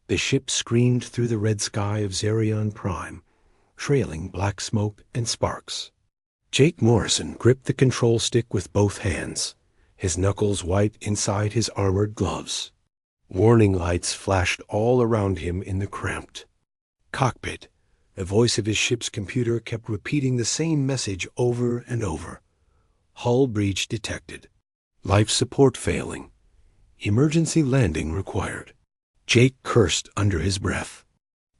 The ship screamed through the red sky of Xerion Prime, trailing black smoke and sparks. Jake Morrison gripped the control stick with both hands, his knuckles white inside his armored gloves. Warning lights flashed all around him in the cramped cockpit. The voice of his ship's computer kept repeating the same message over and over. Hull breach detected. Life support failing. Emergency landing required. Jake cursed under his breath.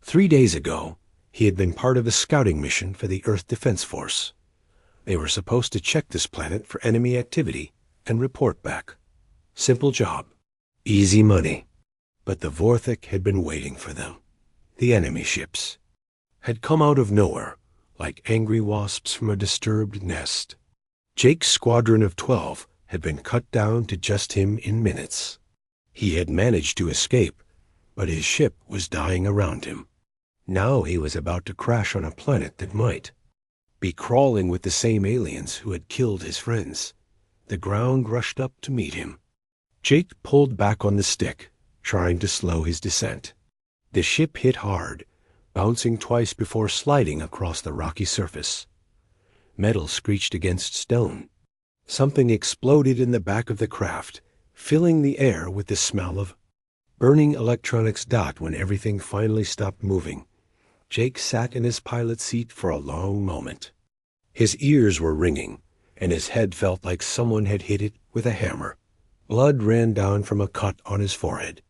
3 days ago, he had been part of a scouting mission for the Earth Defense Force. They were supposed to check this planet for enemy activity and report back. Simple job. Easy money. But the Vorthik had been waiting for them. The enemy ships had come out of nowhere, like angry wasps from a disturbed nest. Jake's squadron of 12 had been cut down to just him in minutes. He had managed to escape, but his ship was dying around him. Now he was about to crash on a planet that might be crawling with the same aliens who had killed his friends. The ground rushed up to meet him. Jake pulled back on the stick, trying to slow his descent. The ship hit hard, bouncing twice before sliding across the rocky surface. Metal screeched against stone. Something exploded in the back of the craft, filling the air with the smell of burning electronics. When everything finally stopped moving, Jake sat in his pilot seat for a long moment. His ears were ringing, and his head felt like someone had hit it with a hammer. Blood ran down from a cut on his forehead.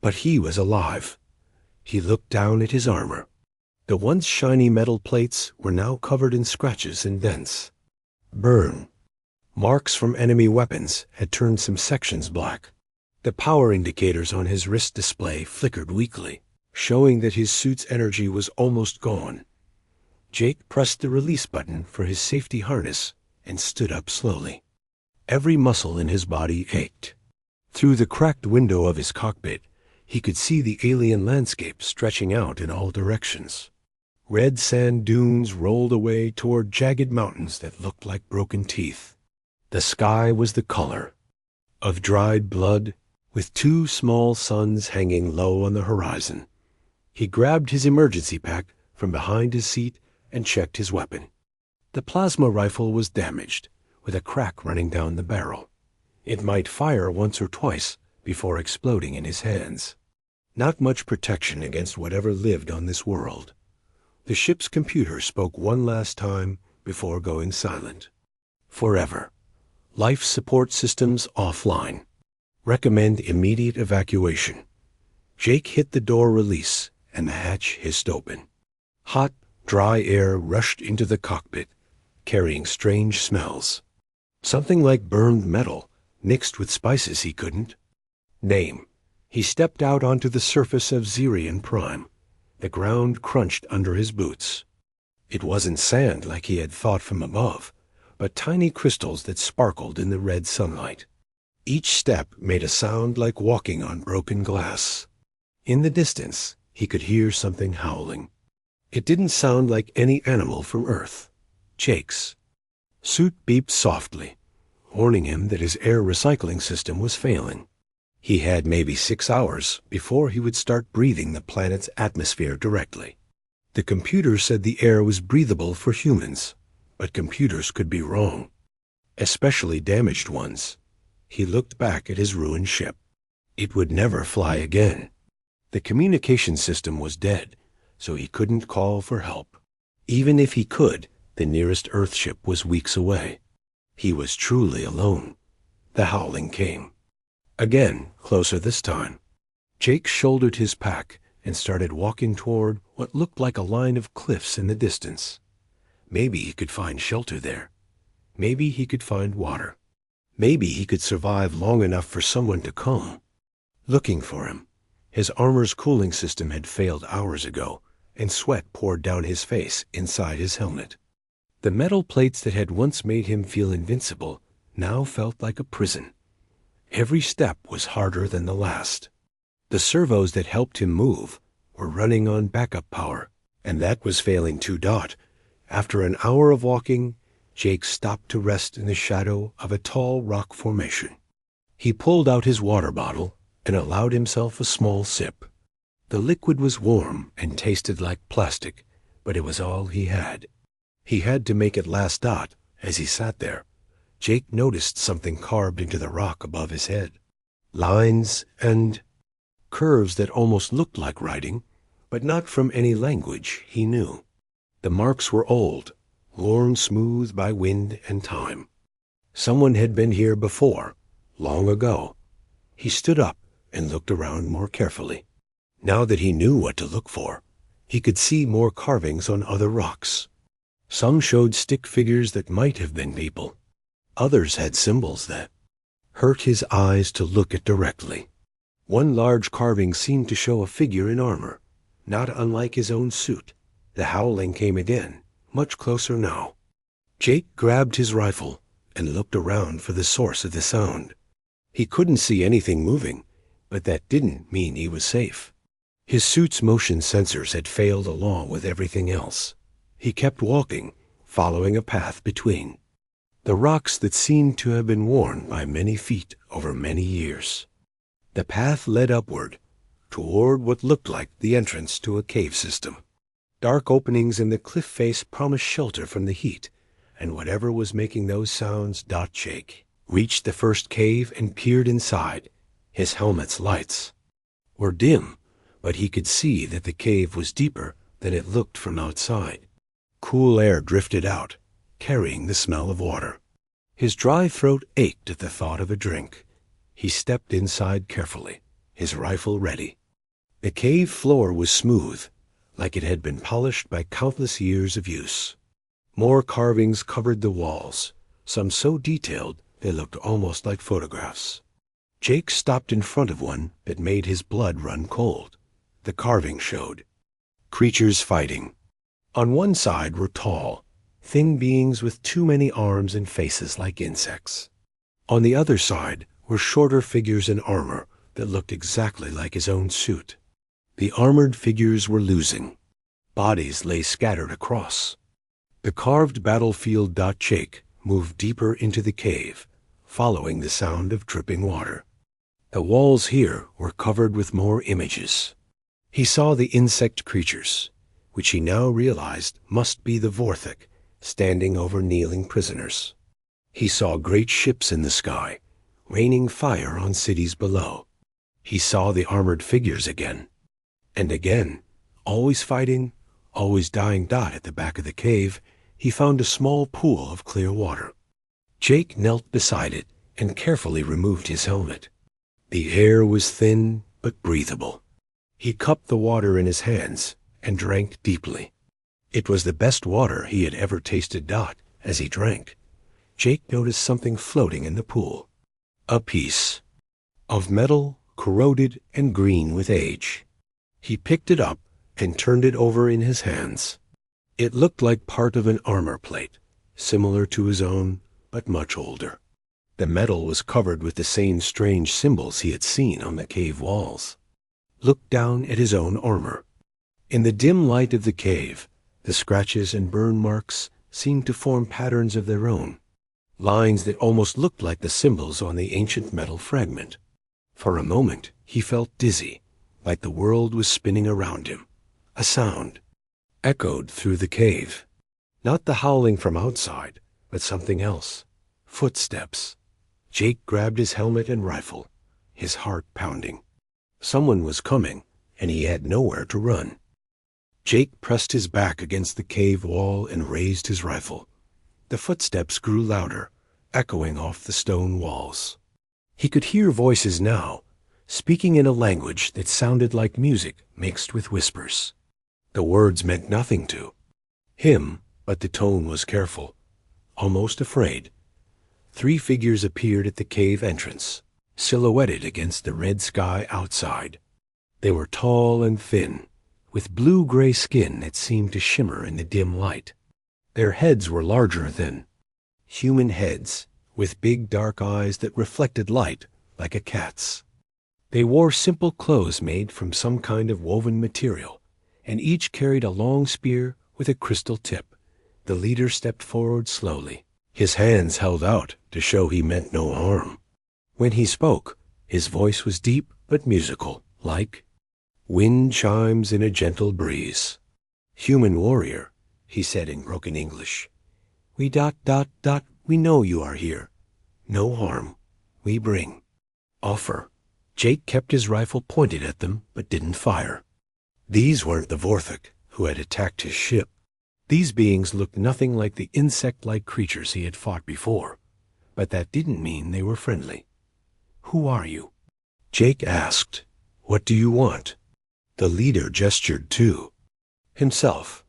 But he was alive. He looked down at his armor. The once shiny metal plates were now covered in scratches and dents. Burn. Marks from enemy weapons had turned some sections black. The power indicators on his wrist display flickered weakly, showing that his suit's energy was almost gone. Jake pressed the release button for his safety harness and stood up slowly. Every muscle in his body ached. Through the cracked window of his cockpit, he could see the alien landscape stretching out in all directions. Red sand dunes rolled away toward jagged mountains that looked like broken teeth. The sky was the color of dried blood, with 2 small suns hanging low on the horizon. He grabbed his emergency pack from behind his seat and checked his weapon. The plasma rifle was damaged, with a crack running down the barrel. It might fire once or twice before exploding in his hands. Not much protection against whatever lived on this world. The ship's computer spoke one last time before going silent. Forever. Life support systems offline. Recommend immediate evacuation. Jake hit the door release, and the hatch hissed open. Hot, dry air rushed into the cockpit, carrying strange smells. Something like burned metal, mixed with spices he couldn't name. He stepped out onto the surface of Xerion Prime. The ground crunched under his boots. It wasn't sand like he had thought from above, but tiny crystals that sparkled in the red sunlight. Each step made a sound like walking on broken glass. In the distance, he could hear something howling. It didn't sound like any animal from Earth. Jake's suit beeped softly, warning him that his air recycling system was failing. He had maybe 6 hours before he would start breathing the planet's atmosphere directly. The computer said the air was breathable for humans, but computers could be wrong, especially damaged ones. He looked back at his ruined ship. It would never fly again. The communication system was dead, so he couldn't call for help. Even if he could, the nearest Earthship was weeks away. He was truly alone. The howling came. Again, closer this time. Jake shouldered his pack and started walking toward what looked like a line of cliffs in the distance. Maybe he could find shelter there. Maybe he could find water. Maybe he could survive long enough for someone to come looking for him. His armor's cooling system had failed hours ago, and sweat poured down his face inside his helmet. The metal plates that had once made him feel invincible now felt like a prison. Every step was harder than the last. The servos that helped him move were running on backup power, and that was failing too. After an hour of walking, Jake stopped to rest in the shadow of a tall rock formation. He pulled out his water bottle and allowed himself a small sip. The liquid was warm and tasted like plastic, but it was all he had. He had to make it last. As he sat there, Jake noticed something carved into the rock above his head. Lines and curves that almost looked like writing, but not from any language he knew. The marks were old, worn smooth by wind and time. Someone had been here before, long ago. He stood up and looked around more carefully. Now that he knew what to look for, he could see more carvings on other rocks. Some showed stick figures that might have been people. Others had symbols that hurt his eyes to look at directly. One large carving seemed to show a figure in armor, not unlike his own suit. The howling came again, much closer now. Jake grabbed his rifle and looked around for the source of the sound. He couldn't see anything moving, but that didn't mean he was safe. His suit's motion sensors had failed along with everything else. He kept walking, following a path between the rocks that seemed to have been worn by many feet over many years. The path led upward, toward what looked like the entrance to a cave system. Dark openings in the cliff face promised shelter from the heat, and whatever was making those sounds. Jake reached the first cave and peered inside. His helmet's lights were dim, but he could see that the cave was deeper than it looked from outside. Cool air drifted out, carrying the smell of water. His dry throat ached at the thought of a drink. He stepped inside carefully, his rifle ready. The cave floor was smooth, like it had been polished by countless years of use. More carvings covered the walls, some so detailed they looked almost like photographs. Jake stopped in front of one that made his blood run cold. The carving showed creatures fighting. On one side were tall, thin beings with too many arms and faces like insects. On the other side were shorter figures in armor that looked exactly like his own suit. The armored figures were losing. Bodies lay scattered across. The carved battlefield. Jake moved deeper into the cave, following the sound of dripping water. The walls here were covered with more images. He saw the insect creatures, which he now realized must be the Vorthik, standing over kneeling prisoners. He saw great ships in the sky, raining fire on cities below. He saw the armored figures again. And again, always fighting, always dying. At the back of the cave, he found a small pool of clear water. Jake knelt beside it and carefully removed his helmet. The air was thin but breathable. He cupped the water in his hands and drank deeply. It was the best water he had ever tasted. As he drank, Jake noticed something floating in the pool. A piece of metal, corroded and green with age. He picked it up and turned it over in his hands. It looked like part of an armor plate, similar to his own, but much older. The metal was covered with the same strange symbols he had seen on the cave walls. Looked down at his own armor. In the dim light of the cave, the scratches and burn marks seemed to form patterns of their own, lines that almost looked like the symbols on the ancient metal fragment. For a moment, he felt dizzy, like the world was spinning around him. A sound echoed through the cave. Not the howling from outside, but something else. Footsteps. Jake grabbed his helmet and rifle, his heart pounding. Someone was coming, and he had nowhere to run. Jake pressed his back against the cave wall and raised his rifle. The footsteps grew louder, echoing off the stone walls. He could hear voices now, speaking in a language that sounded like music mixed with whispers. The words meant nothing to him, but the tone was careful, almost afraid. 3 figures appeared at the cave entrance, silhouetted against the red sky outside. They were tall and thin, with blue-gray skin that seemed to shimmer in the dim light. Their heads were larger than human heads, with big dark eyes that reflected light like a cat's. They wore simple clothes made from some kind of woven material, and each carried a long spear with a crystal tip. The leader stepped forward slowly, his hands held out to show he meant no harm. When he spoke, his voice was deep but musical, like Wind chimes in a gentle breeze. Human warrior, he said in broken English. We ... we know you are here. No harm. We bring. Offer. Jake kept his rifle pointed at them, but didn't fire. These weren't the Vorthok who had attacked his ship. These beings looked nothing like the insect-like creatures he had fought before, but that didn't mean they were friendly. Who are you? Jake asked. What do you want? The leader gestured too. Himself.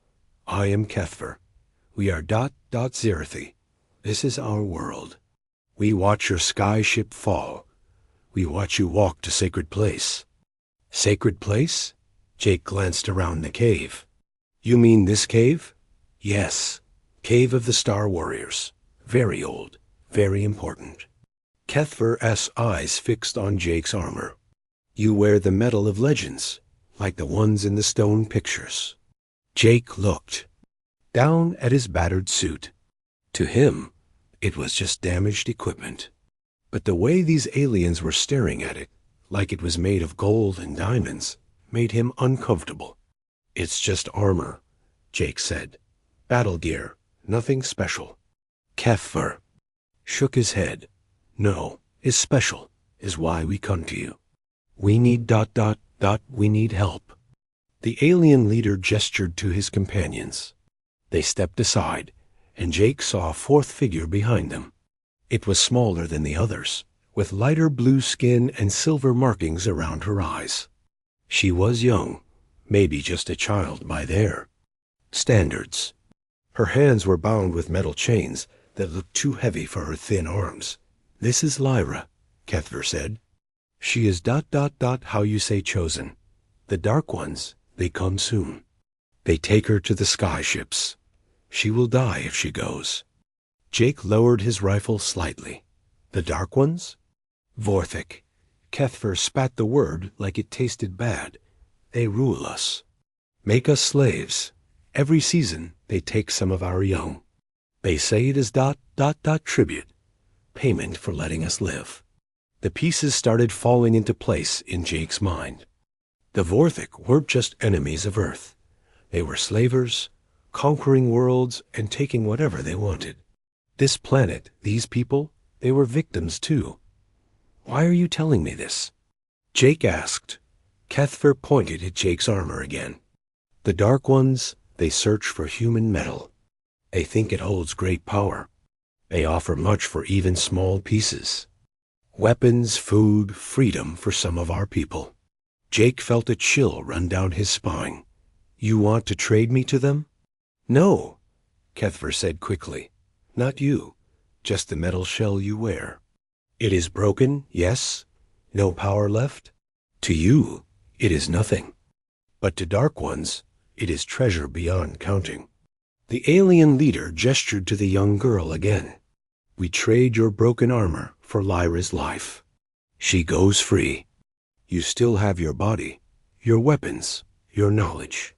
I am Kethver. We are ... Zerathi. This is our world. We watch your sky ship fall. We watch you walk to sacred place. Sacred place? Jake glanced around the cave. You mean this cave? Yes. Cave of the Star Warriors. Very old. Very important. Kethver's eyes fixed on Jake's armor. You wear the metal of legends, like the ones in the stone pictures. Jake looked down at his battered suit. To him, it was just damaged equipment. But the way these aliens were staring at it, like it was made of gold and diamonds, made him uncomfortable. It's just armor, Jake said. Battle gear, nothing special. Kethver shook his head. No, is special, is why we come to you. We need ... we need help. The alien leader gestured to his companions. They stepped aside, and Jake saw a fourth figure behind them. It was smaller than the others, with lighter blue skin and silver markings around her eyes. She was young, maybe just a child by their standards. Her hands were bound with metal chains that looked too heavy for her thin arms. This is Lyra, Kethver said. She is ... how you say chosen. The Dark Ones, they come soon. They take her to the sky ships. She will die if she goes. Jake lowered his rifle slightly. The Dark Ones? Vorthok. Kethver spat the word like it tasted bad. They rule us. Make us slaves. Every season they take some of our young. They say it is ... tribute. Payment for letting us live. The pieces started falling into place in Jake's mind. The Vorthok weren't just enemies of Earth. They were slavers, conquering worlds and taking whatever they wanted. This planet, these people, they were victims too. Why are you telling me this? Jake asked. Kethver pointed at Jake's armor again. The Dark Ones, they search for human metal. They think it holds great power. They offer much for even small pieces. Weapons, food, freedom for some of our people. Jake felt a chill run down his spine. You want to trade me to them? No, Kethver said quickly. Not you, just the metal shell you wear. It is broken, yes? No power left? To you, it is nothing. But to Dark Ones, it is treasure beyond counting. The alien leader gestured to the young girl again. We trade your broken armor for Lyra's life. She goes free. You still have your body, your weapons, your knowledge.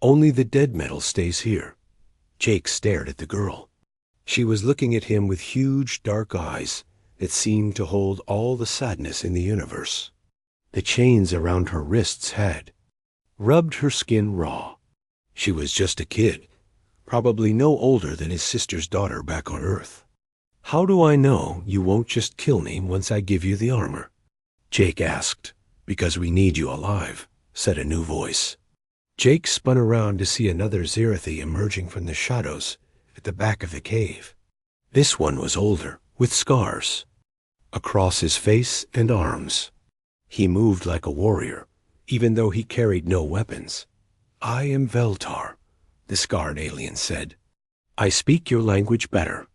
Only the dead metal stays here. Jake stared at the girl. She was looking at him with huge dark eyes that seemed to hold all the sadness in the universe. The chains around her wrists had rubbed her skin raw. She was just a kid, probably no older than his sister's daughter back on Earth. How do I know you won't just kill me once I give you the armor? Jake asked. Because we need you alive, said a new voice. Jake spun around to see another Zerathi emerging from the shadows at the back of the cave. This one was older, with scars across his face and arms. He moved like a warrior, even though he carried no weapons. I am Veltar, the scarred alien said. I speak your language better.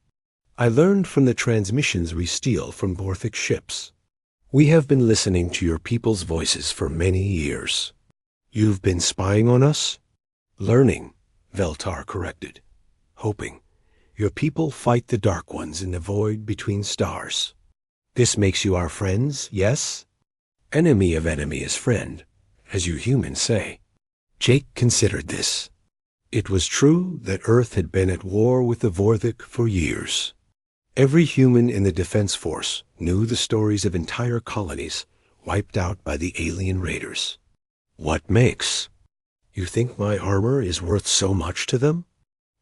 I learned from the transmissions we steal from Vorthok ships. We have been listening to your people's voices for many years. You've been spying on us? Learning, Veltar corrected. Hoping. Your people fight the Dark Ones in the void between stars. This makes you our friends, yes? Enemy of enemy is friend, as you humans say. Jake considered this. It was true that Earth had been at war with the Vorthok for years. Every human in the Defense Force knew the stories of entire colonies wiped out by the alien raiders. What makes? You think my armor is worth so much to them?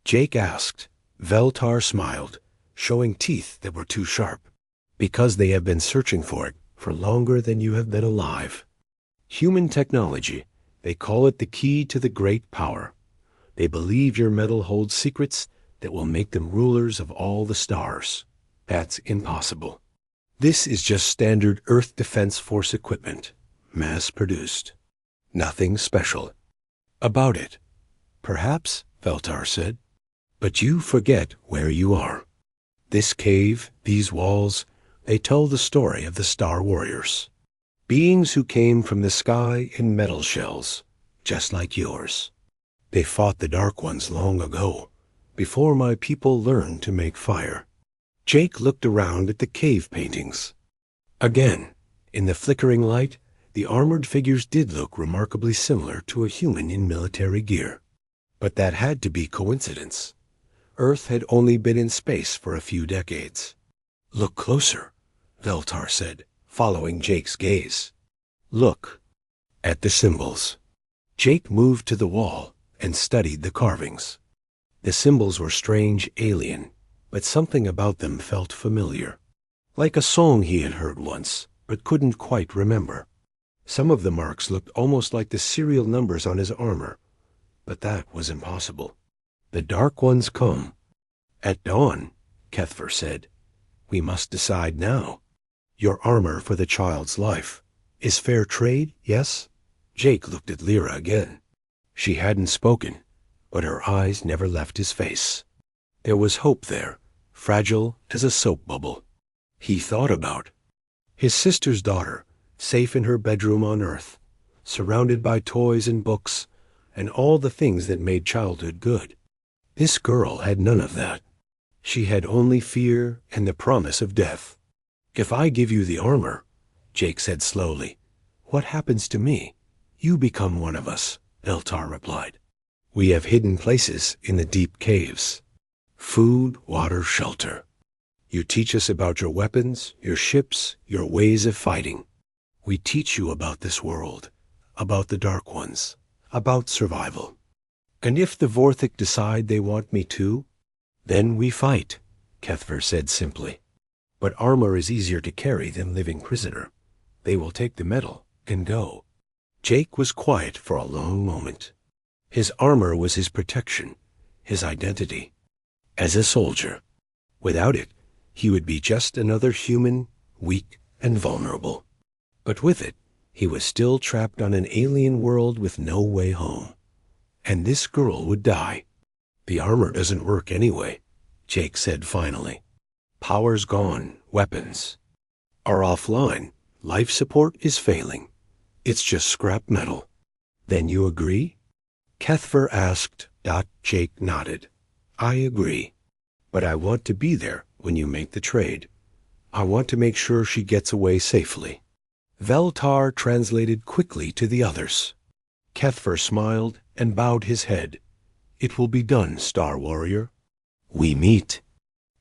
Jake asked. Veltar smiled, showing teeth that were too sharp. Because they have been searching for it for longer than you have been alive. Human technology, they call it the key to the great power. They believe your metal holds secrets that will make them rulers of all the stars. That's impossible. This is just standard Earth Defense Force equipment, mass-produced. Nothing special about it. Perhaps, Veltar said, but you forget where you are. This cave, these walls, they tell the story of the Star Warriors. Beings who came from the sky in metal shells, just like yours. They fought the Dark Ones long ago, before my people learned to make fire. Jake looked around at the cave paintings. Again, in the flickering light, the armored figures did look remarkably similar to a human in military gear. But that had to be coincidence. Earth had only been in space for a few decades. Look closer, Veltar said, following Jake's gaze. Look at the symbols. Jake moved to the wall and studied the carvings. The symbols were strange, alien, but something about them felt familiar. Like a song he had heard once, but couldn't quite remember. Some of the marks looked almost like the serial numbers on his armor, but that was impossible. The Dark Ones come. At dawn, Kethver said. We must decide now. Your armor for the child's life. Is fair trade, yes? Jake looked at Lyra again. She hadn't spoken, but her eyes never left his face. There was hope there, fragile as a soap bubble. He thought about his sister's daughter, safe in her bedroom on Earth, surrounded by toys and books, and all the things that made childhood good. This girl had none of that. She had only fear and the promise of death. If I give you the armor, Jake said slowly, what happens to me? You become one of us, Veltar replied. We have hidden places in the deep caves. Food, water, shelter. You teach us about your weapons, your ships, your ways of fighting. We teach you about this world, about the Dark Ones, about survival. And if the Vorthik decide they want me too, then we fight, Kethver said simply. But armor is easier to carry than living prisoner. They will take the metal and go. Jake was quiet for a long moment. His armor was his protection, his identity. As a soldier, without it, he would be just another human, weak and vulnerable. But with it, he was still trapped on an alien world with no way home. And this girl would die. The armor doesn't work anyway, Jake said finally. Power's gone, weapons are offline. Life support is failing. It's just scrap metal. Then you agree? Kethver asked. Jake nodded. I agree. But I want to be there when you make the trade. I want to make sure she gets away safely. Veltar translated quickly to the others. Kethver smiled and bowed his head. It will be done, Star Warrior. We meet.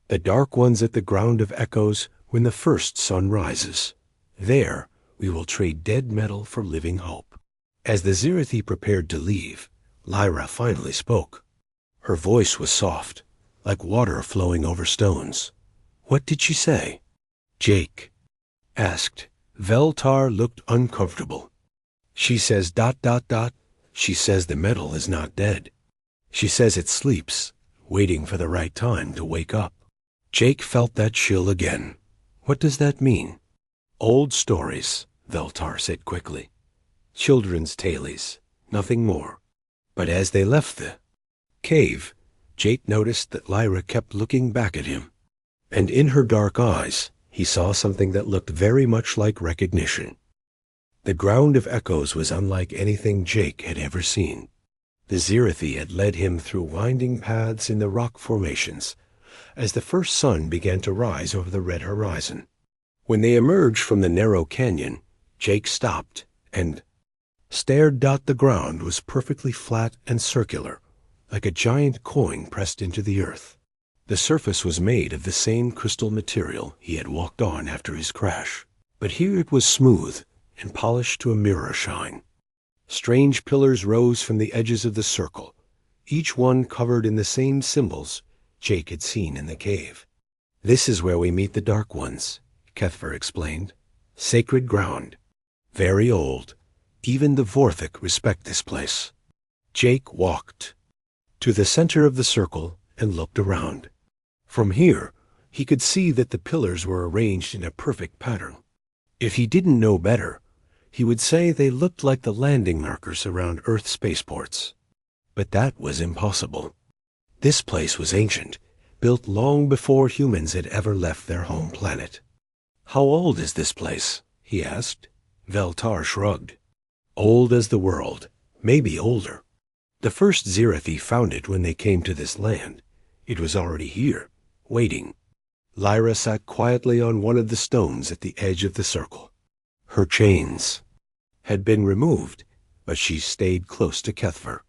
The Dark Ones at the ground of echoes when the first sun rises. There, we will trade dead metal for living hope. As the Zirathi prepared to leave, Lyra finally spoke. Her voice was soft, like water flowing over stones. What did she say? Jake asked. Veltar looked uncomfortable. She says ... She says the metal is not dead. She says it sleeps, waiting for the right time to wake up. Jake felt that chill again. What does that mean? Old stories, Veltar said quickly. Children's tales, nothing more. But as they left the cave, Jake noticed that Lyra kept looking back at him. And in her dark eyes, he saw something that looked very much like recognition. The ground of echoes was unlike anything Jake had ever seen. The Zirathi had led him through winding paths in the rock formations, as the first sun began to rise over the red horizon. When they emerged from the narrow canyon, Jake stopped and stared. The ground was perfectly flat and circular, like a giant coin pressed into the earth. The surface was made of the same crystal material he had walked on after his crash, but here it was smooth and polished to a mirror shine. Strange pillars rose from the edges of the circle, each one covered in the same symbols Jake had seen in the cave. "This is where we meet the Dark Ones," Kethver explained. "Sacred ground. Very old. Even the Vorthik respect this place." Jake walked to the center of the circle and looked around. From here, he could see that the pillars were arranged in a perfect pattern. If he didn't know better, he would say they looked like the landing markers around Earth spaceports. But that was impossible. This place was ancient, built long before humans had ever left their home planet. "How old is this place?" he asked. Veltar shrugged. "Old as the world, maybe older. The first Zirathi found it when they came to this land. It was already here, waiting." Lyra sat quietly on one of the stones at the edge of the circle. Her chains had been removed, but she stayed close to Kethver.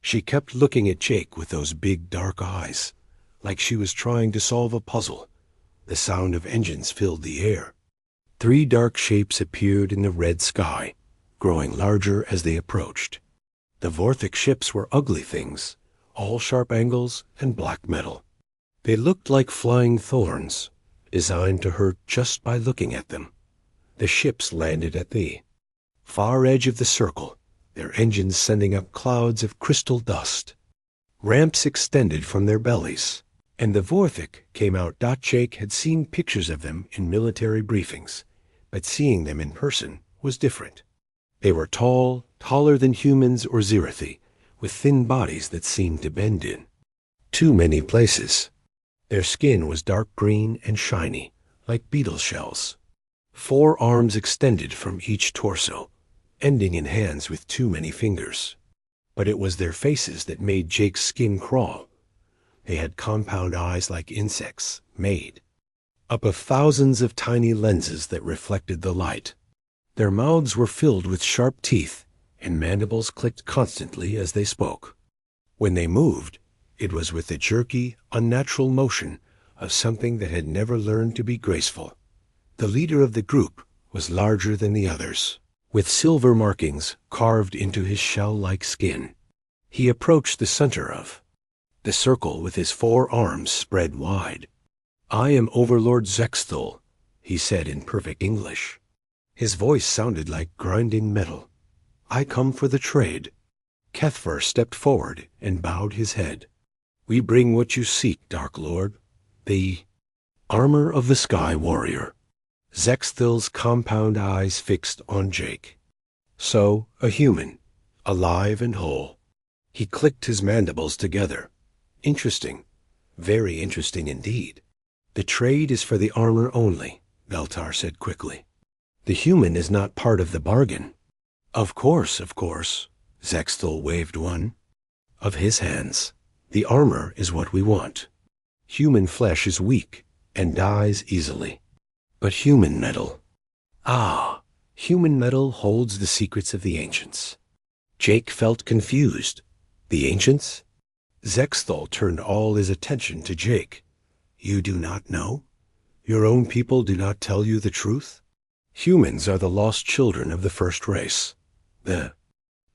She kept looking at Jake with those big dark eyes, like she was trying to solve a puzzle. The sound of engines filled the air. 3 dark shapes appeared in the red sky, growing larger as they approached. The Vorthik ships were ugly things, all sharp angles and black metal. They looked like flying thorns, designed to hurt just by looking at them. The ships landed at the far edge of the circle, their engines sending up clouds of crystal dust. Ramps extended from their bellies, and the Vorthik came out. Jake had seen pictures of them in military briefings, but seeing them in person was different. They were tall, taller than humans or Zirathi, with thin bodies that seemed to bend in too many places. Their skin was dark green and shiny, like beetle shells. 4 arms extended from each torso, ending in hands with too many fingers. But it was their faces that made Jake's skin crawl. They had compound eyes like insects, made up of thousands of tiny lenses that reflected the light. Their mouths were filled with sharp teeth, and mandibles clicked constantly as they spoke. When they moved, it was with the jerky, unnatural motion of something that had never learned to be graceful. The leader of the group was larger than the others, with silver markings carved into his shell-like skin. He approached the center of the circle with his 4 arms spread wide. "I am Overlord Zexthul," he said in perfect English. His voice sounded like grinding metal. "I come for the trade." Kethver stepped forward and bowed his head. "We bring what you seek, Dark Lord. The armor of the Sky Warrior." Zexthul's compound eyes fixed on Jake. So, a human, alive and whole. He clicked his mandibles together. "Interesting. Very interesting indeed." "The trade is for the armor only," Veltar said quickly. "The human is not part of the bargain." Of course," Zexthul waved one of his hands. "The armor is what we want. Human flesh is weak and dies easily. But human metal, human metal holds the secrets of the ancients." Jake felt confused. The ancients? Zexthul turned all his attention to Jake. "You do not know? Your own people do not tell you the truth? Humans are the lost children of the first race, the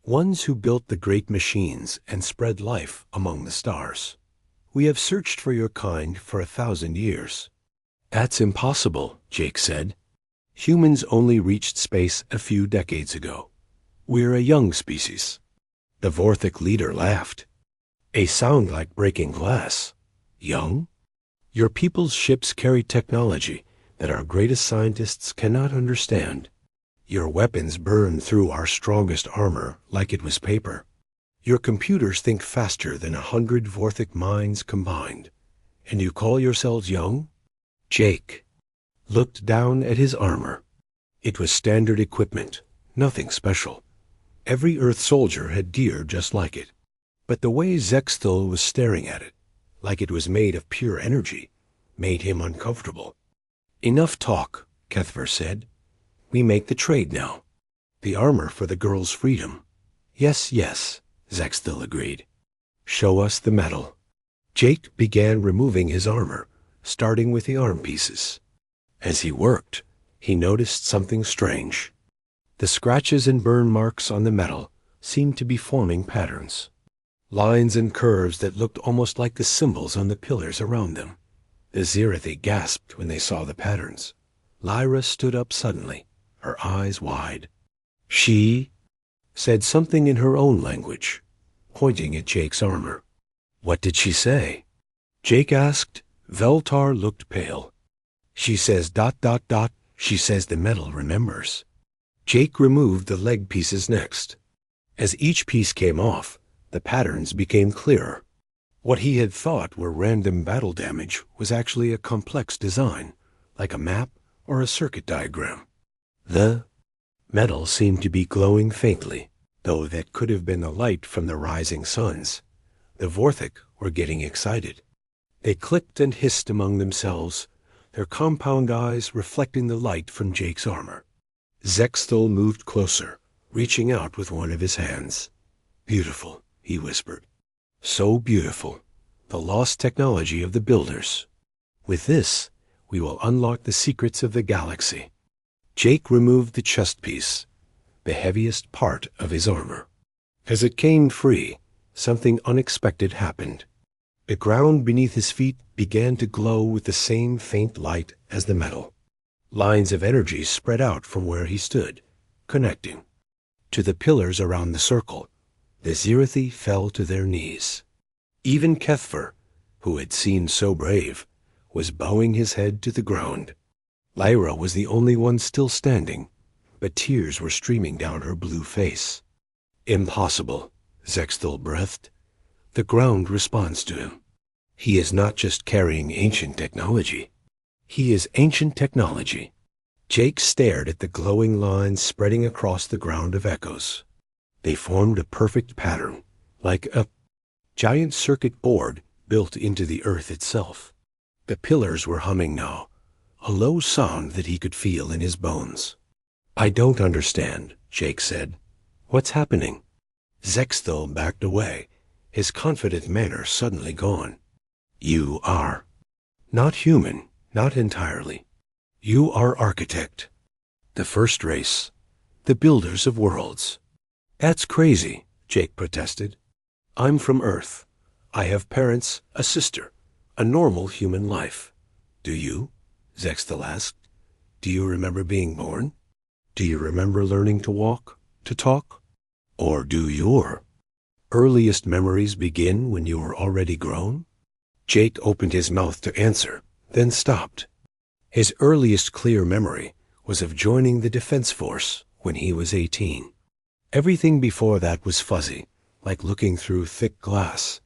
ones who built the great machines and spread life among the stars. We have searched for your kind for 1,000 years. "That's impossible," Jake said. "Humans only reached space a few decades ago. We're a young species." The Vorthik leader laughed. "A sound like breaking glass. Young? Your people's ships carry technology that our greatest scientists cannot understand. Your weapons burn through our strongest armor like it was paper. Your computers think faster than 100 Vorthik minds combined. And you call yourselves young?" Jake looked down at his armor. It was standard equipment, nothing special. Every Earth soldier had gear just like it. But the way Zexthul was staring at it, like it was made of pure energy, made him uncomfortable. "Enough talk," Kethver said. "We make the trade now. The armor for the girl's freedom." Yes, Zexthul agreed. "Show us the metal." Jake began removing his armor, starting with the arm pieces. As he worked, he noticed something strange. The scratches and burn marks on the metal seemed to be forming patterns. Lines and curves that looked almost like the symbols on the pillars around them. The Zirathi gasped when they saw the patterns. Lyra stood up suddenly, her eyes wide. She said something in her own language, pointing at Jake's armor. What did she say? Jake asked. Veltar looked pale. She says ... She says the metal remembers. Jake removed the leg pieces next. As each piece came off, the patterns became clearer. What he had thought were random battle damage was actually a complex design, like a map or a circuit diagram. The metal seemed to be glowing faintly, though that could have been the light from the rising suns. The Vorthik were getting excited. They clicked and hissed among themselves, their compound eyes reflecting the light from Jake's armor. Zexthal moved closer, reaching out with one of his hands. Beautiful, he whispered. So beautiful, the lost technology of the builders. With this, we will unlock the secrets of the galaxy. Jake removed the chest piece, the heaviest part of his armor. As it came free, something unexpected happened. The ground beneath his feet began to glow with the same faint light as the metal. Lines of energy spread out from where he stood, connecting. To the pillars around the circle, the Zirathi fell to their knees. Even Kethfer, who had seemed so brave, was bowing his head to the ground. Lyra was the only one still standing, but tears were streaming down her blue face. Impossible, Zexthal breathed. The ground responds to him. He is not just carrying ancient technology. He is ancient technology. Jake stared at the glowing lines spreading across the ground of echoes. They formed a perfect pattern, like a giant circuit board built into the earth itself. The pillars were humming now, a low sound that he could feel in his bones. I don't understand, Jake said. What's happening? Zexthal backed away, his confident manner suddenly gone. You are not human, not entirely. You are architect. The first race, the builders of worlds. That's crazy, Jake protested. I'm from Earth. I have parents, a sister, a normal human life. Do you? Zexthal asked. Do you remember being born? Do you remember learning to walk, to talk? Or do your earliest memories begin when you were already grown? Jake opened his mouth to answer, then stopped. His earliest clear memory was of joining the Defense Force when he was 18. Everything before that was fuzzy, like looking through thick glass.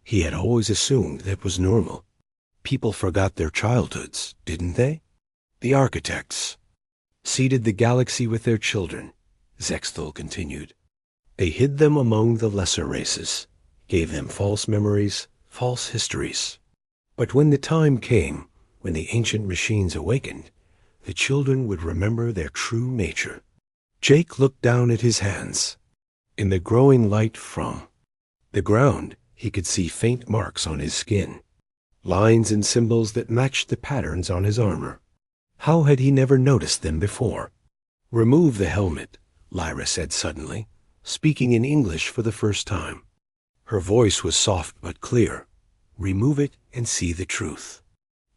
He had always assumed that was normal. People forgot their childhoods, didn't they? The architects seeded the galaxy with their children, Zexthal continued. They hid them among the lesser races, gave them false memories, false histories. But when the time came, when the ancient machines awakened, the children would remember their true nature. Jake looked down at his hands. In the growing light from the ground, he could see faint marks on his skin, lines and symbols that matched the patterns on his armor. How had he never noticed them before? Remove the helmet, Lyra said suddenly, speaking in English for the first time. Her voice was soft but clear. Remove it and see the truth.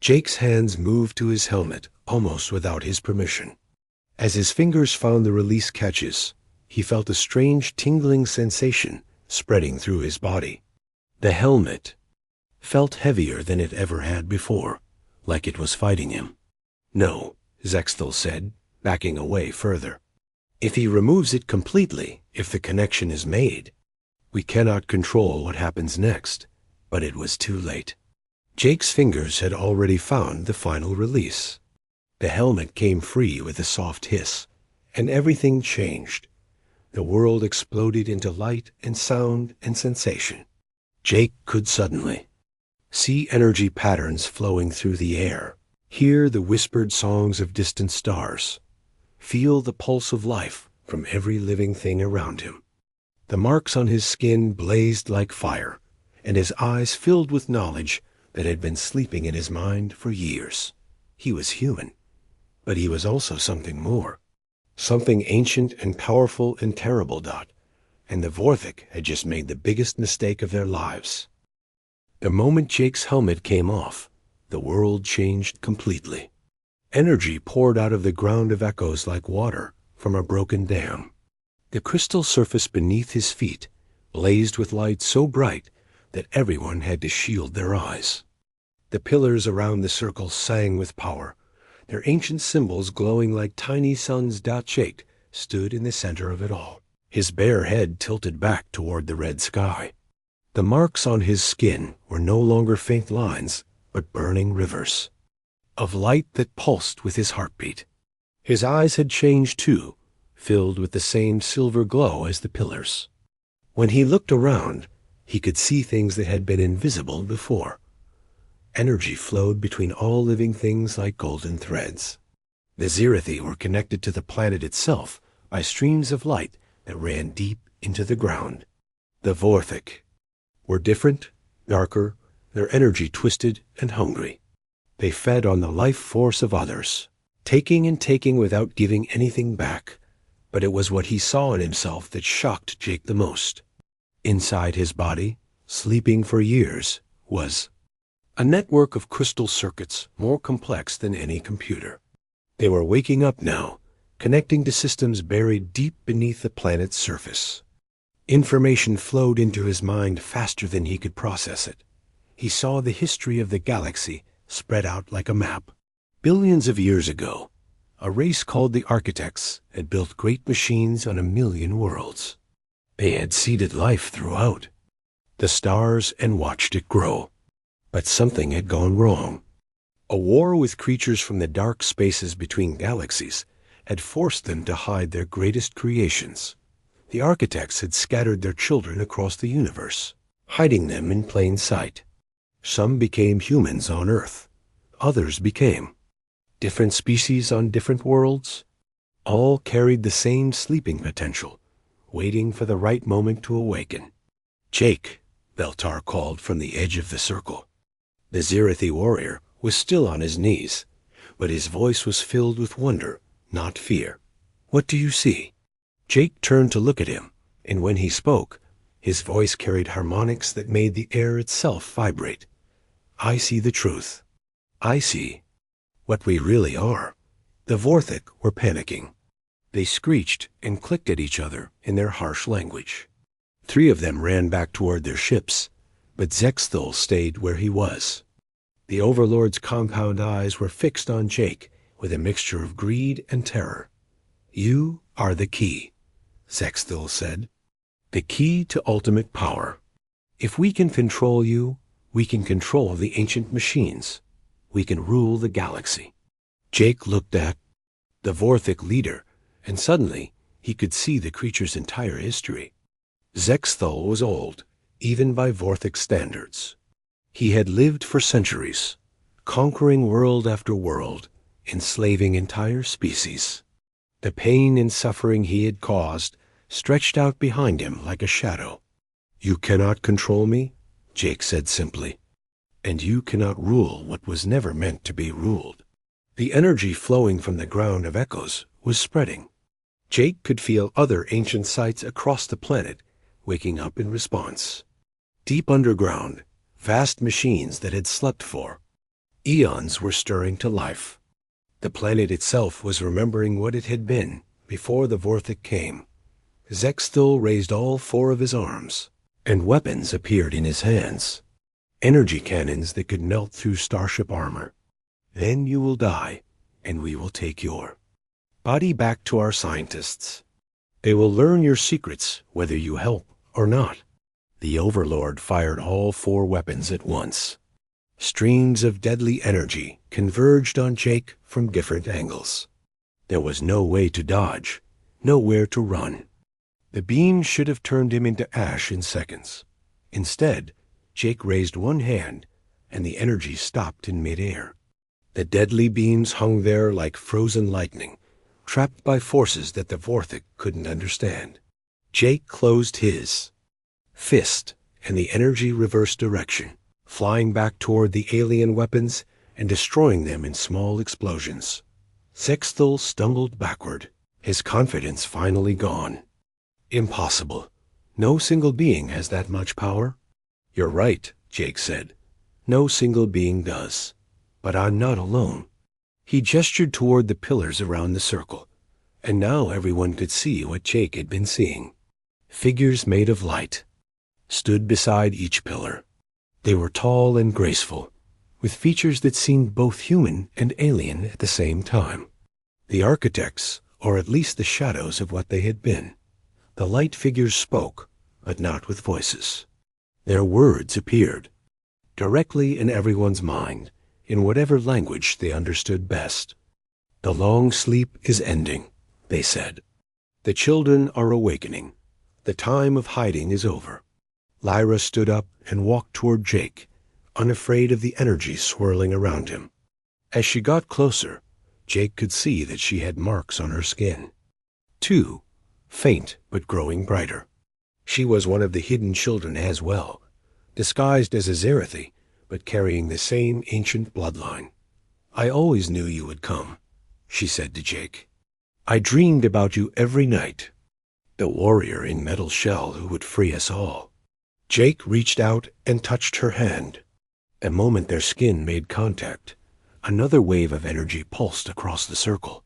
Jake's hands moved to his helmet almost without his permission. As his fingers found the release catches, he felt a strange tingling sensation spreading through his body. The helmet felt heavier than it ever had before, like it was fighting him. No, Zexthal said, backing away further. If he removes it completely, if the connection is made, we cannot control what happens next. But it was too late. Jake's fingers had already found the final release. The helmet came free with a soft hiss, and everything changed. The world exploded into light and sound and sensation. Jake could suddenly see energy patterns flowing through the air, hear the whispered songs of distant stars, feel the pulse of life from every living thing around him. The marks on his skin blazed like fire, and his eyes filled with knowledge that had been sleeping in his mind for years. He was human, but he was also something more, something ancient and powerful and terrible. and the Vorthik had just made the biggest mistake of their lives. The moment Jake's helmet came off, the world changed completely. Energy poured out of the ground of echoes like water from a broken dam. The crystal surface beneath his feet blazed with light so bright that everyone had to shield their eyes. The pillars around the circle sang with power. Their ancient symbols glowing like tiny suns. Jake stood in the center of it all, his bare head tilted back toward the red sky. The marks on his skin were no longer faint lines, but burning rivers of light that pulsed with his heartbeat. His eyes had changed too, filled with the same silver glow as the pillars. When he looked around, he could see things that had been invisible before. Energy flowed between all living things like golden threads. The Zirathi were connected to the planet itself by streams of light that ran deep into the ground. The Vorthik were different, darker, their energy twisted and hungry. They fed on the life force of others, taking and taking without giving anything back. But it was what he saw in himself that shocked Jake the most. Inside his body, sleeping for years, was a network of crystal circuits more complex than any computer. They were waking up now, connecting to systems buried deep beneath the planet's surface. Information flowed into his mind faster than he could process it. He saw the history of the galaxy spread out like a map. Billions of years ago, a race called the Architects had built great machines on 1,000,000 worlds. They had seeded life throughout the stars and watched it grow. But something had gone wrong. A war with creatures from the dark spaces between galaxies had forced them to hide their greatest creations. The Architects had scattered their children across the universe, hiding them in plain sight. Some became humans on Earth. Others became different species on different worlds. All carried the same sleeping potential, waiting for the right moment to awaken. Jake, Beltar called from the edge of the circle. The Zirathi warrior was still on his knees, but his voice was filled with wonder, not fear. "What do you see?" Jake turned to look at him, and when he spoke, his voice carried harmonics that made the air itself vibrate. "I see the truth. I see what we really are." The Vorthik were panicking. They screeched and clicked at each other in their harsh language. 3 of them ran back toward their ships, but Zexthul stayed where he was. The Overlord's compound eyes were fixed on Jake with a mixture of greed and terror. "You are the key," Zexthul said. "The key to ultimate power. If we can control you, we can control the ancient machines. We can rule the galaxy." Jake looked at the Vorthik leader, and suddenly he could see the creature's entire history. Zexthul was old, even by Vorthik standards. He had lived for centuries, conquering world after world, enslaving entire species. The pain and suffering he had caused stretched out behind him like a shadow. "You cannot control me," Jake said simply, "and you cannot rule what was never meant to be ruled." The energy flowing from the ground of echoes was spreading. Jake could feel other ancient sites across the planet waking up in response. Deep underground, vast machines that had slept for eons were stirring to life. The planet itself was remembering what it had been before the Vorthik came. Zexthul raised all 4 of his arms, and weapons appeared in his hands. Energy cannons that could melt through starship armor. "Then you will die, and we will take your body back to our scientists. They will learn your secrets whether you help or not." The Overlord fired all 4 weapons at once. Streams of deadly energy converged on Jake from different angles. There was no way to dodge, nowhere to run. The beam should have turned him into ash in seconds. Instead, Jake raised one hand, and the energy stopped in midair. The deadly beams hung there like frozen lightning, trapped by forces that the Vorthik couldn't understand. Jake closed his fist, and the energy reversed direction, flying back toward the alien weapons and destroying them in small explosions. Zexthul stumbled backward, his confidence finally gone. "Impossible. No single being has that much power. You're right, Jake said. No single being does. But I'm not alone. He gestured toward the pillars around the circle, and now everyone could see what Jake had been seeing. Figures made of light stood beside each pillar. They were tall and graceful, with features that seemed both human and alien at the same time. The architects, or at least the shadows of what they had been. The light figures spoke, but not with voices. Their words appeared, directly in everyone's mind, in whatever language they understood best. The long sleep is ending, they said. The children are awakening. The time of hiding is over. Lyra stood up and walked toward Jake, unafraid of the energy swirling around him. As she got closer, Jake could see that she had marks on her skin. 2, faint but growing brighter. She was one of the hidden children as well, disguised as a Zerathi, but carrying the same ancient bloodline. I always knew you would come, she said to Jake. I dreamed about you every night. The warrior in metal shell who would free us all. Jake reached out and touched her hand. A moment their skin made contact. Another wave of energy pulsed across the circle.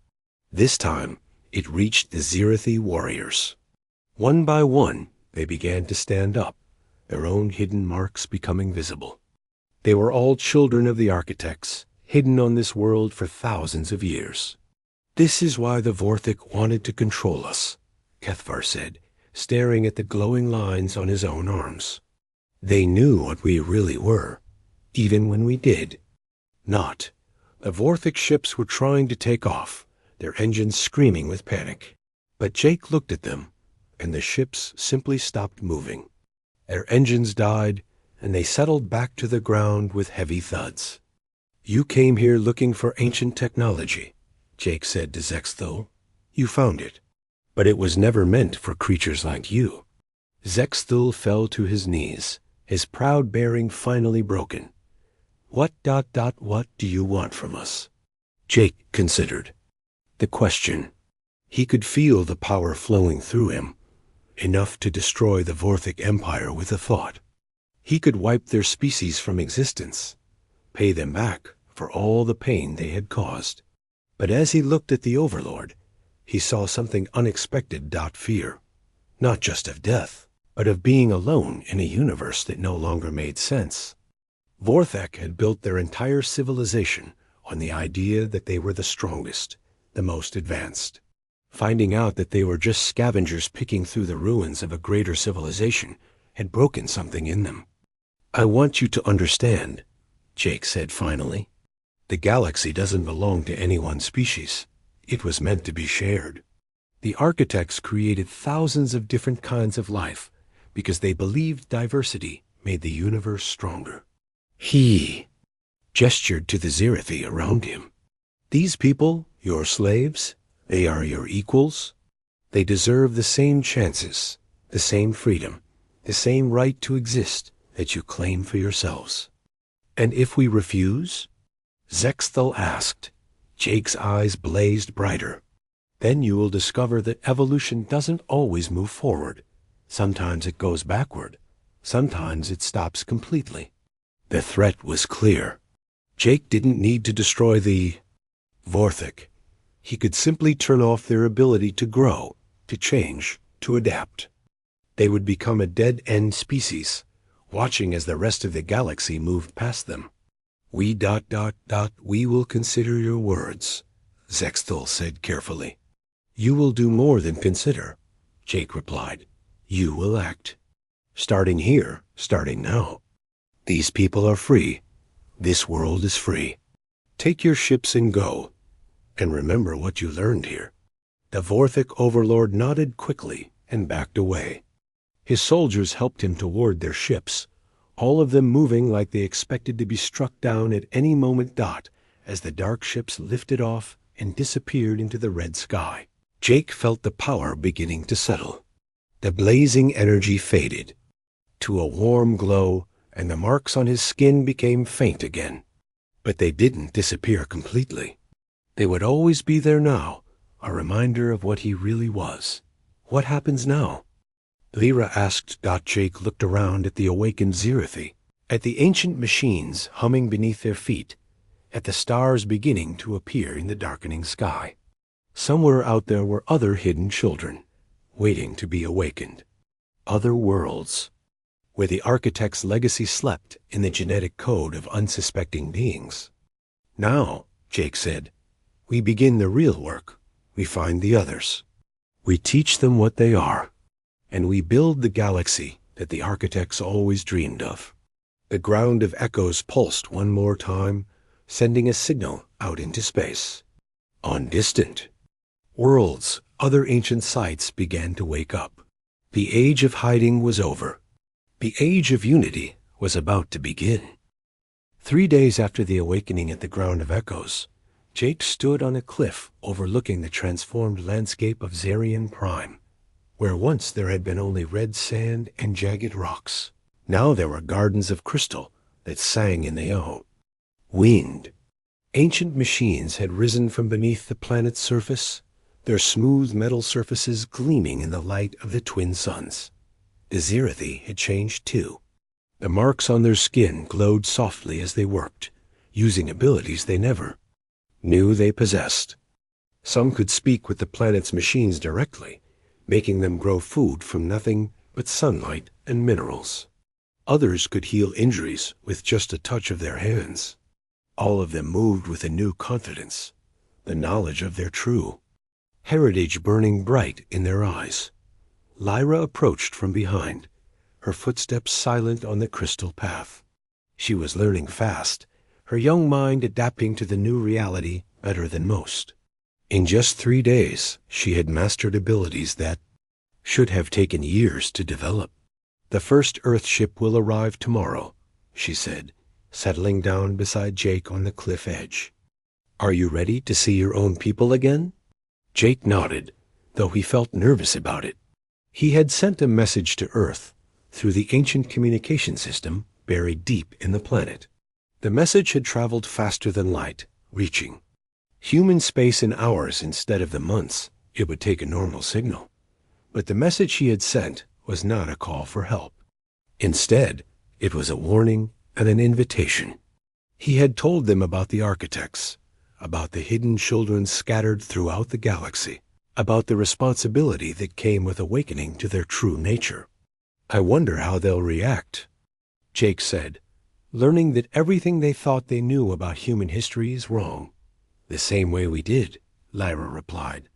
This time, it reached the Zerathi warriors. One by one, they began to stand up, their own hidden marks becoming visible. They were all children of the architects, hidden on this world for thousands of years. This is why the Vorthik wanted to control us, Kethvar said, staring at the glowing lines on his own arms. They knew what we really were, even when we did not. The Vorthik ships were trying to take off, their engines screaming with panic. But Jake looked at them, and the ships simply stopped moving. Their engines died, and they settled back to the ground with heavy thuds. You came here looking for ancient technology, Jake said to Zexthul. You found it. But it was never meant for creatures like you. Zexthul fell to his knees, his proud bearing finally broken. What do you want from us? Jake considered. The question. He could feel the power flowing through him, enough to destroy the Vorthik Empire with a thought. He could wipe their species from existence, pay them back for all the pain they had caused. But as he looked at the Overlord, he saw something unexpected. Fear, not just of death, but of being alone in a universe that no longer made sense. Vorthek had built their entire civilization on the idea that they were the strongest, the most advanced. Finding out that they were just scavengers picking through the ruins of a greater civilization had broken something in them. I want you to understand, Jake said finally. The galaxy doesn't belong to any one species. It was meant to be shared. The architects created thousands of different kinds of life because they believed diversity made the universe stronger. He gestured to the Zerathi around him. These people, your slaves, they are your equals. They deserve the same chances, the same freedom, the same right to exist that you claim for yourselves. And if we refuse? Zexthul asked. Jake's eyes blazed brighter. Then you will discover that evolution doesn't always move forward. Sometimes it goes backward. Sometimes it stops completely. The threat was clear. Jake didn't need to destroy the Vorthik. He could simply turn off their ability to grow, to change, to adapt. They would become a dead-end species, watching as the rest of the galaxy moved past them. We will consider your words, Zexthul said carefully. You will do more than consider, Jake replied. You will act. Starting here, starting now. These people are free. This world is free. Take your ships and go. And remember what you learned here. The Vorthik overlord nodded quickly and backed away. His soldiers helped him toward their ships, all of them moving like they expected to be struck down at any moment. As the dark ships lifted off and disappeared into the red sky. Jake felt the power beginning to settle. The blazing energy faded to a warm glow, and the marks on his skin became faint again. But they didn't disappear completely. They would always be there now, a reminder of what he really was. What happens now? Lyra asked. Jake looked around at the awakened Zirathi, at the ancient machines humming beneath their feet, at the stars beginning to appear in the darkening sky. Somewhere out there were other hidden children, waiting to be awakened. Other worlds, where the architect's legacy slept in the genetic code of unsuspecting beings. Now, Jake said, we begin the real work. We find the others. We teach them what they are, and we build the galaxy that the architects always dreamed of. The ground of echoes pulsed one more time, sending a signal out into space. On distant worlds, other ancient sites began to wake up. The age of hiding was over. The age of unity was about to begin. 3 days after the awakening at the Ground of Echoes, Jake stood on a cliff overlooking the transformed landscape of Zarian Prime, where once there had been only red sand and jagged rocks. Now there were gardens of crystal that sang in the wind. Ancient machines had risen from beneath the planet's surface, their smooth metal surfaces gleaming in the light of the twin suns. The Zirathi had changed too. The marks on their skin glowed softly as they worked, using abilities they never knew they possessed. Some could speak with the planet's machines directly, making them grow food from nothing but sunlight and minerals. Others could heal injuries with just a touch of their hands. All of them moved with a new confidence, the knowledge of their true heritage burning bright in their eyes. Lyra approached from behind, her footsteps silent on the crystal path. She was learning fast, her young mind adapting to the new reality better than most. In just 3 days, she had mastered abilities that should have taken years to develop. The first Earth ship will arrive tomorrow, she said, settling down beside Jake on the cliff edge. Are you ready to see your own people again? Jake nodded, though he felt nervous about it. He had sent a message to Earth through the ancient communication system buried deep in the planet. The message had traveled faster than light, reaching human space in hours instead of the months it would take a normal signal. But the message he had sent was not a call for help. Instead, it was a warning and an invitation. He had told them about the architects, about the hidden children scattered throughout the galaxy, about the responsibility that came with awakening to their true nature. I wonder how they'll react, Jake said, learning that everything they thought they knew about human history is wrong. The same way we did, Lyra replied.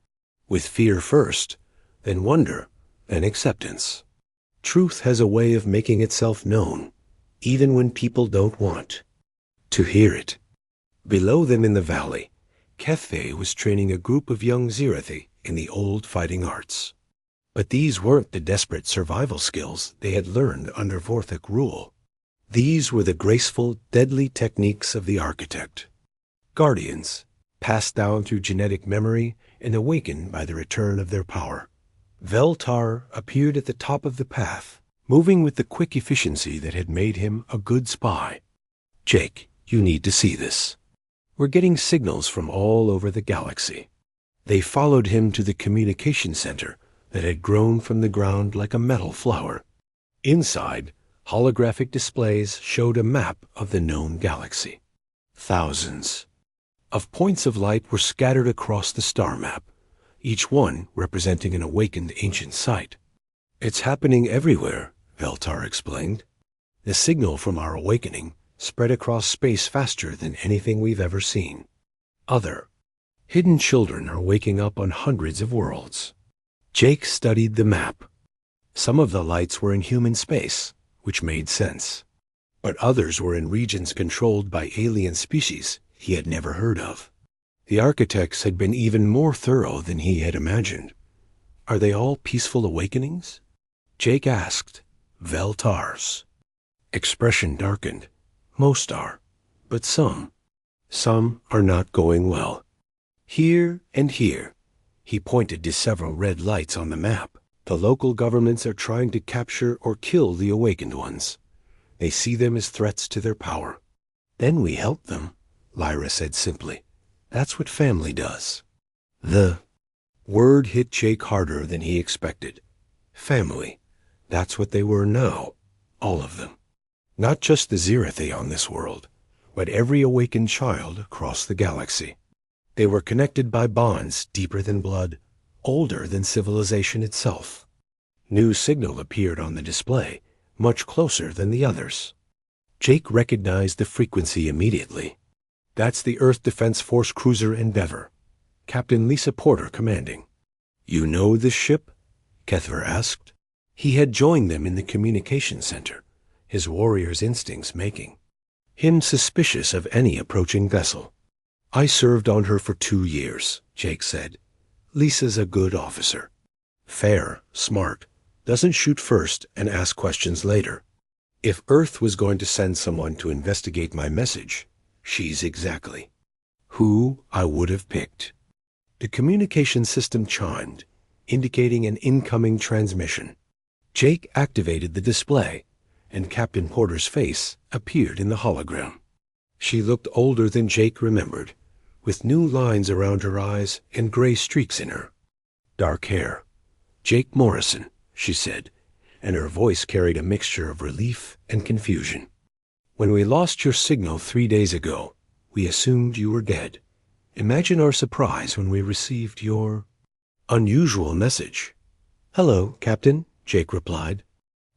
With fear first, then wonder, then acceptance. Truth has a way of making itself known, even when people don't want to hear it. Below them in the valley, Kethve was training a group of young Zirathi in the old fighting arts. But these weren't the desperate survival skills they had learned under Vorthok rule. These were the graceful, deadly techniques of the architect. Guardians, passed down through genetic memory and awakened by the return of their power. Veltar appeared at the top of the path, moving with the quick efficiency that had made him a good spy. Jake, you need to see this. We're getting signals from all over the galaxy. They followed him to the communication center that had grown from the ground like a metal flower. Inside, holographic displays showed a map of the known galaxy. Thousands of points of light were scattered across the star map, each one representing an awakened ancient site. It's happening everywhere, Veltar explained. The signal from our awakening spread across space faster than anything we've ever seen. Other hidden children are waking up on hundreds of worlds. Jake studied the map. Some of the lights were in human space, which made sense. But others were in regions controlled by alien species he had never heard of. The architects had been even more thorough than he had imagined. Are they all peaceful awakenings? Jake asked. Veltar's expression darkened. Most are, but some are not going well. Here and here, he pointed to several red lights on the map. The local governments are trying to capture or kill the awakened ones. They see them as threats to their power. Then we help them, Lyra said simply. That's what family does. The word hit Jake harder than he expected. Family. That's what they were now, all of them. Not just the Zirathi on this world, but every awakened child across the galaxy. They were connected by bonds deeper than blood, older than civilization itself. New signal appeared on the display, much closer than the others. Jake recognized the frequency immediately. That's the Earth Defense Force cruiser Endeavor, Captain Lisa Porter commanding. You know this ship? Kethver asked. He had joined them in the communication center, his warrior's instincts making him suspicious of any approaching vessel. I served on her for 2 years, Jake said. Lisa's a good officer. Fair, smart, doesn't shoot first and ask questions later. If Earth was going to send someone to investigate my message, she's exactly who I would have picked. The communication system chimed, indicating an incoming transmission. Jake activated the display, and Captain Porter's face appeared in the hologram. She looked older than Jake remembered, with new lines around her eyes and gray streaks in her. Dark hair. Jake Morrison, she said, and her voice carried a mixture of relief and confusion. When we lost your signal 3 days ago, we assumed you were dead. Imagine our surprise when we received your unusual message. Hello, Captain, Jake replied.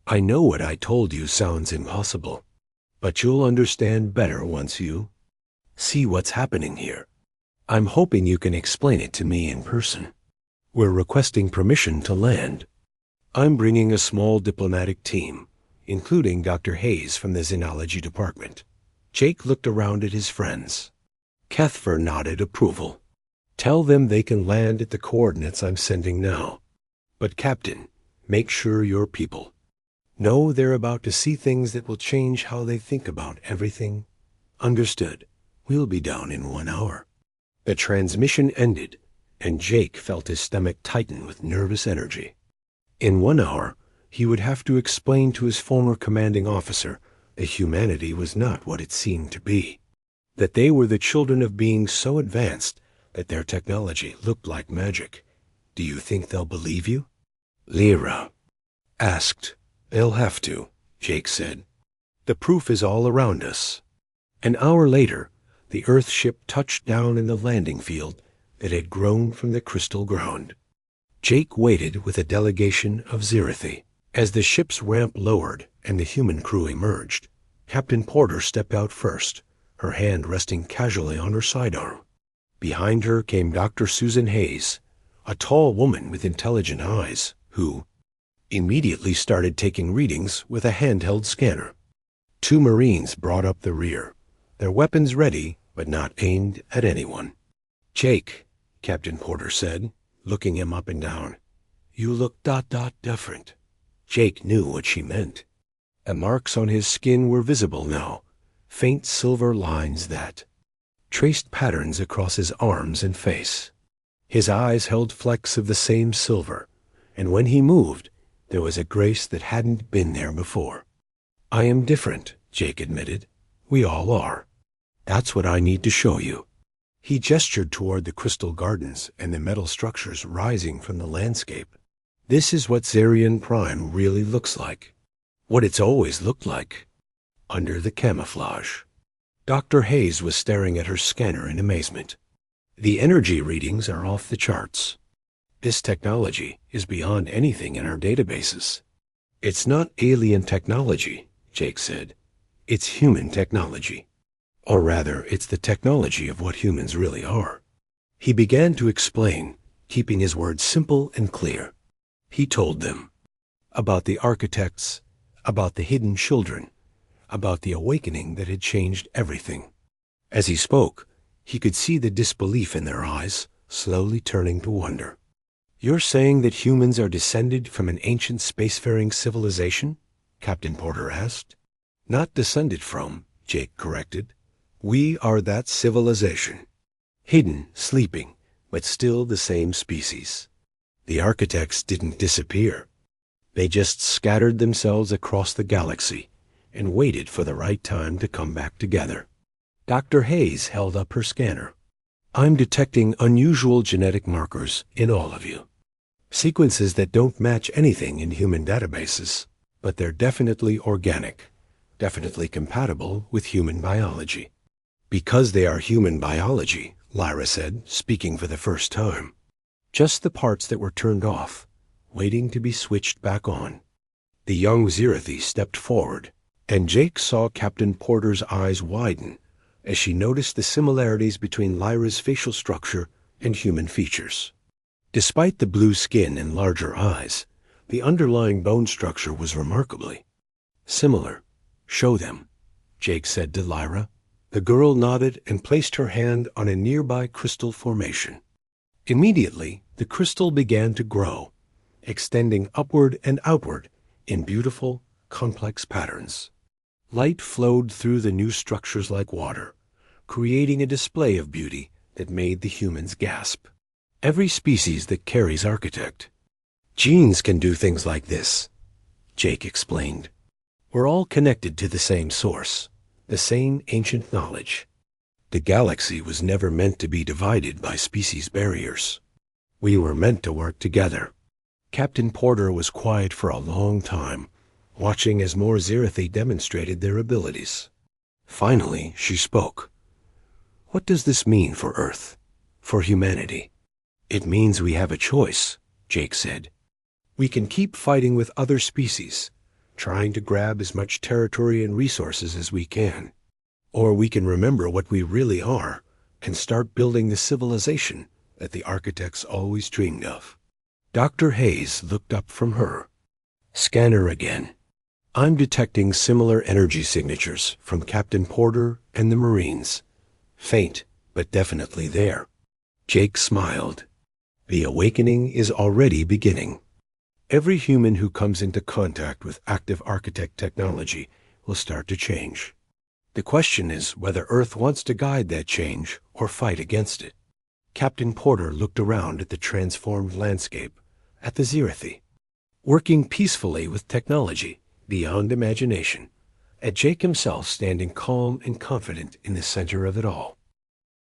I know what I told you sounds impossible, but you'll understand better once you see what's happening here. I'm hoping you can explain it to me in person. We're requesting permission to land. I'm bringing a small diplomatic team, including Dr. Hayes from the Xenology Department. Jake looked around at his friends. Kethver nodded approval. Tell them they can land at the coordinates I'm sending now. But Captain, make sure your people know they're about to see things that will change how they think about everything. Understood. We'll be down in 1 hour. The transmission ended, and Jake felt his stomach tighten with nervous energy. In 1 hour, he would have to explain to his former commanding officer that humanity was not what it seemed to be, that they were the children of beings so advanced that their technology looked like magic. Do you think they'll believe you? Lyra asked. They'll have to, Jake said. The proof is all around us. An hour later, the Earth ship touched down in the landing field that had grown from the crystal ground. Jake waited with a delegation of Zirathi. As the ship's ramp lowered and the human crew emerged, Captain Porter stepped out first, her hand resting casually on her sidearm. Behind her came Dr. Susan Hayes, a tall woman with intelligent eyes, who immediately started taking readings with a handheld scanner. 2 Marines brought up the rear, their weapons ready but not aimed at anyone. Jake, Captain Porter said, looking him up and down. You look different. Jake knew what she meant. The marks on his skin were visible now, faint silver lines that traced patterns across his arms and face. His eyes held flecks of the same silver, and when he moved, there was a grace that hadn't been there before. I am different, Jake admitted. We all are. That's what I need to show you. He gestured toward the crystal gardens and the metal structures rising from the landscape. This is what Zarian Prime really looks like. What it's always looked like. Under the camouflage. Dr. Hayes was staring at her scanner in amazement. The energy readings are off the charts. This technology is beyond anything in our databases. It's not alien technology, Jake said. It's human technology. Or rather, it's the technology of what humans really are. He began to explain, keeping his words simple and clear. He told them about the architects, about the hidden children, about the awakening that had changed everything. As he spoke, he could see the disbelief in their eyes, slowly turning to wonder. You're saying that humans are descended from an ancient spacefaring civilization? Captain Porter asked. Not descended from, Jake corrected. We are that civilization. Hidden, sleeping, but still the same species. The architects didn't disappear. They just scattered themselves across the galaxy and waited for the right time to come back together. Dr. Hayes held up her scanner. I'm detecting unusual genetic markers in all of you. Sequences that don't match anything in human databases, but they're definitely organic, definitely compatible with human biology. Because they are human biology, Lyra said, speaking for the first time. Just the parts that were turned off, waiting to be switched back on. The young Zirathi stepped forward, and Jake saw Captain Porter's eyes widen as she noticed the similarities between Lyra's facial structure and human features. Despite the blue skin and larger eyes, the underlying bone structure was remarkably similar. "Show them," Jake said to Lyra. The girl nodded and placed her hand on a nearby crystal formation. Immediately, the crystal began to grow, extending upward and outward in beautiful, complex patterns. Light flowed through the new structures like water, creating a display of beauty that made the humans gasp. Every species that carries architect. Genes can do things like this, Jake explained. We're all connected to the same source, the same ancient knowledge. The galaxy was never meant to be divided by species barriers. We were meant to work together. Captain Porter was quiet for a long time, watching as more Zirathi demonstrated their abilities. Finally, she spoke. "What does this mean for Earth, for humanity?" "It means we have a choice," Jake said. "We can keep fighting with other species, trying to grab as much territory and resources as we can. Or we can remember what we really are and start building the civilization that the architects always dreamed of." Dr. Hayes looked up from her. "Scanner again. I'm detecting similar energy signatures from Captain Porter and the Marines. Faint, but definitely there." Jake smiled. "The awakening is already beginning. Every human who comes into contact with active architect technology will start to change. The question is whether Earth wants to guide that change or fight against it." Captain Porter looked around at the transformed landscape, at the Zirathi, working peacefully with technology beyond imagination, at Jake himself standing calm and confident in the center of it all.